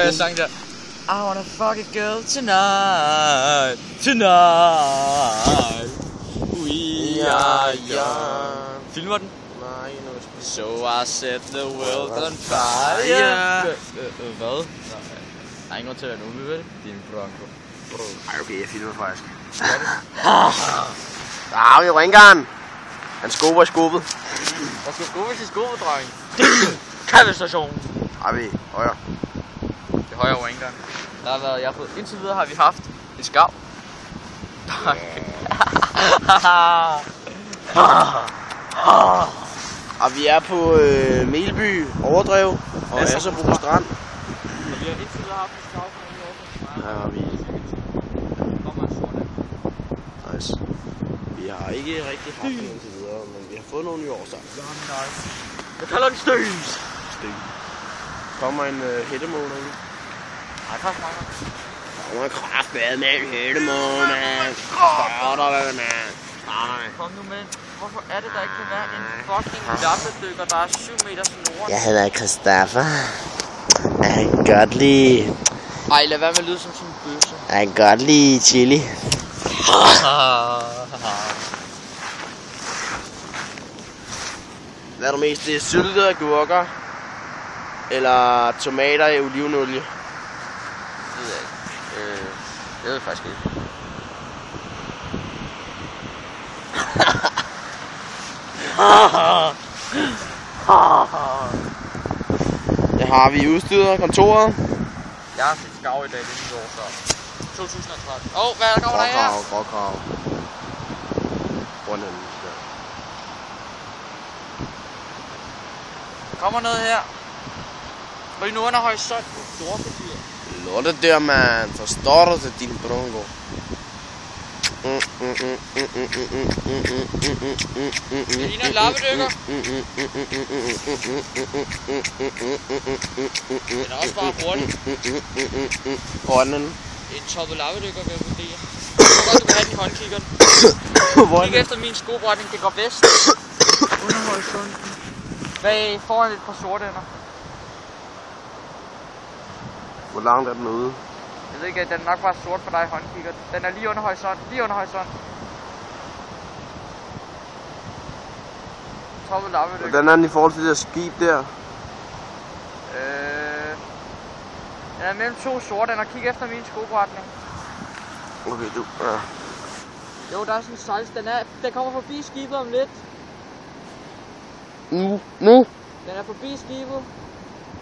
jeg sang der. I wanna fuck a girl tonight, tonight. We are young. Filmer den? Nej, noget So I set the world on fire. Hvad? Der er ingen grund til at være nu, vel? Din bronco. Ej, okay, jeg filmer faktisk. Der har vi ringeren. Han skubber i skubbet. Der skal skubbes i skubbet, dreng. Kavestationen. Har vi højre. Det højre ringeren. Der har været, jeg har fået, indtil videre har vi haft et skav. Og vi er på Melby Overdrev og Asserbro Strand. Så vi har indtil videre haft et skav på den Her har vi. Nice. Vi har ikke rigtig haft den indtil videre, men vi har fået nogle nye årsager. Nice. Jeg kalder den støs. Støs. Kommer en hættemåler ud. Nej, tak mange. Kommer kraftbad med en hættemåler, man. Spørger dig, hvad man er. Nej. Kom nu med. Hvorfor er det, der ikke kan være en fucking lappedykker, der er 7 meter snore? Jeg hedder Christoffer. Jeg kan godt lide... Ej, lad være med at lyde som sådan en bøsse. Jeg kan godt lide chili. Hvad er du mest? Det er syltede agurker eller tomater i olivenolie? Det ved jeg ikke. Det ved jeg faktisk ikke. Det har vi udstyret af kontoret. Jeg har set skav i dag, det er nyt år så. 2013. Hvad er der kommer der her? Gråkrav. Rundt der. Kommer noget her. Fordi nu under horisonten. Storbedyr. Lortet der, man. Forstår du til din bronco? Det ligner en lappedykker. Den er også bare hurtig. Hånden. En toppet lappedykker vil jeg vurdere. Så godt du kan have den i håndkiggeren. Kig efter min skobretning, det går vest. Under horisonten. Bag foran et par sorte ender. Hvor langt er den ude? Jeg ved ikke, den er nok bare sort for dig i håndkiggeren. Den er lige under horisonten. Lige under horisonten. Toppet lappedykker. Hvordan er den i forhold til det der skib der? Den er mellem to sorte ender. Kig efter min skobretning. Okay, du. Ja. Jo, der er sådan en sejls. Den kommer forbi skibet om lidt. Nu? Den er forbi skibet.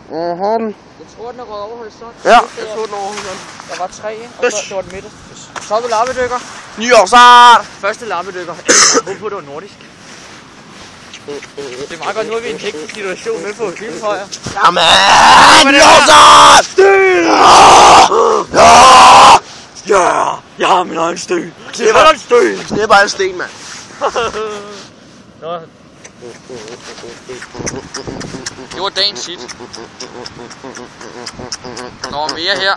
Hvor har den? Jeg tror, den er røget over horisonten. Ja, jeg så den over horisonten. Der var 3, og så det var den midterste. Toppet lappedykker. Nyårsart! Første lappedykker. Hvorfor det var nordisk? Det er meget godt, nu er vi i en hektisk situation med på filmhøjer. Jamen! Nyårsart! Ja! Jeg har min egen sten. Jeg har en sten. Jeg knipper en sten, mand. Det var dagens shit. Nå, mere her.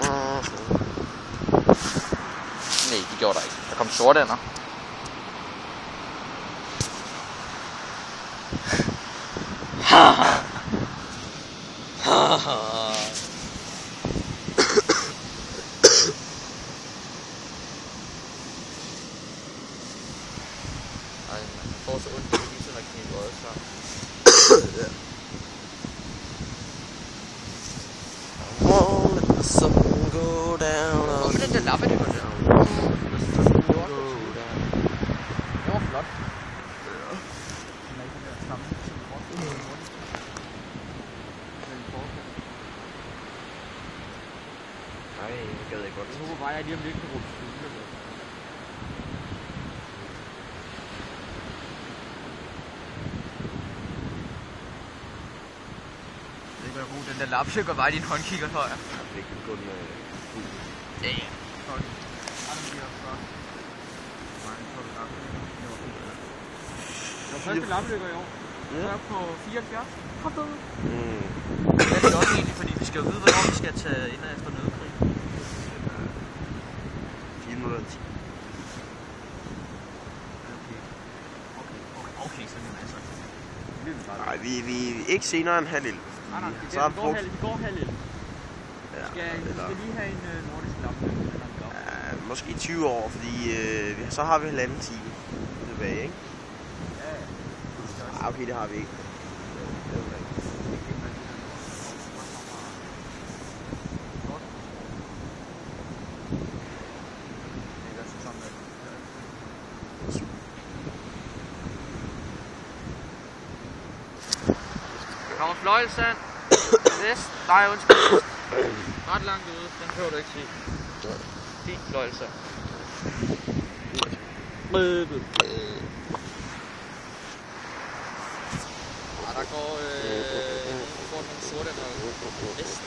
Nej, det gjorde der ikke. Der kom sorte ender. Ej, man får så ondt, at det viser, at knibe øjet sammen. Ja. Won't let the sun go down. Hvor med den der lappe, det var der? Det var flot. Nej, det gad jeg godt. Jeg håber bare, at jeg lige om lidt kan rulle skole. Det kan være god, den der lapsøg og bare din håndkigger højere. Det kan kun Ja, ja. Det var første lappedykker i år. Jeg er på 74. Kom du ud. Det er også egentlig, fordi vi skal jo vide, hvornår vi skal tage ind efter nødkrig. 410. Okay, så er det masser. Nej, vi er ikke senere end halv 11. Nej, Så er vi går halv 11. Ja. skal lige have en nordisk lampe. Ja, måske 20 år, fordi så har vi 1,5 time tilbage, ikke? Ja, okay, det har vi ikke. Der kommer Fløjelsand. Vest. Nej, undskyld. Ret langt ude. Den behøver du ikke se. Fint Fløjelsand. Der går nogle sorte noget vest.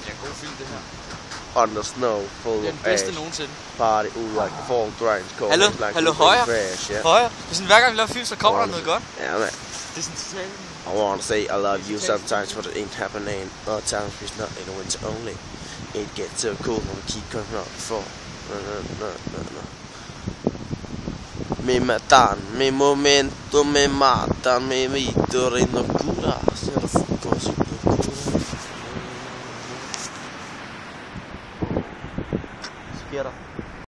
Det er en god film, det her. On the snow, full det er den bedste nogensinde. Party, like fall grinds, cold. Hallo, højre. Crash, yeah. Højre. Det er sådan, hver gang vi laver film, så kommer der noget godt. Ja, man. Det er sådan totalt. I wanna say I love you sometimes, but it ain't happening. Other times it's not in the winter only. It gets so cold when we keep coming up before. No. Mi matan, mi momento, mi matan, mi vito, rinno cura, se lo fuco, si